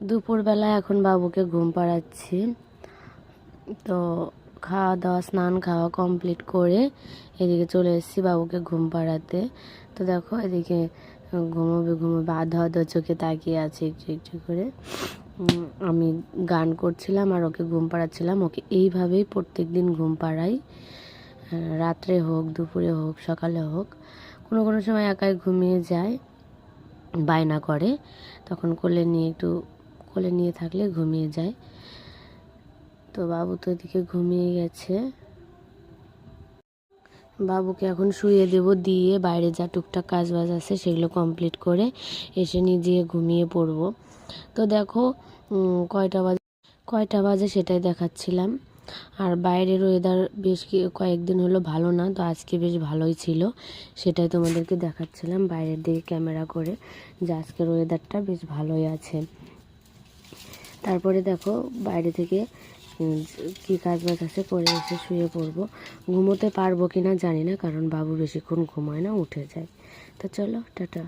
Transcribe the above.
দুপুরবেলা এখন বাবুকে ঘুম পাড়াচ্ছি। তো খাওয়া দাওয়া স্নান খাওয়া কমপ্লিট করে এদিকে চলে এসেছি বাবুকে ঘুম পাড়াতে। তো দেখো এদিকে ঘুমোবে আধা আধা চোখে তাকিয়ে আছে একটু একটু করে। আমি গান করছিলাম আর ওকে ঘুম পাড়াচ্ছিলাম। ওকে এইভাবেই প্রত্যেক দিন ঘুম পাড়াই, রাত্রে হোক দুপুরে হোক সকালে হোক। কোনো কোনো সময় একাই ঘুমিয়ে যায়, বায়না করে, তখন কোলে নিয়ে থাকলে ঘুমিয়ে যায়। তো বাবু তো এদিকে ঘুমিয়ে গেছে। বাবুকে এখন শুয়ে দেব, দিয়ে বাইরে যা টুকটাক কাজ বাজ আছে সেগুলো কমপ্লিট করে এসে নিজে ঘুমিয়ে পড়ব। তো দেখো কয়টা বাজে সেটাই দেখাচ্ছিলাম। আর বাইরের ওয়েদার বেশ কয়েকদিন হলো ভালো না, তো আজকে বেশ ভালোই ছিল, সেটাই তোমাদেরকে দেখাচ্ছিলাম বাইরের দিকে ক্যামেরা করে, যে আজকের ওয়েদারটা বেশ ভালোই আছে। তারপরে দেখো বাইরে থেকে কী কাজ বাজ আছে করে এসে শুয়ে পড়বো। ঘুমোতে পারবো কি না জানি না, কারণ বাবু বেশিক্ষণ ঘুমায় না, উঠে যায়। তো চলো টাটা।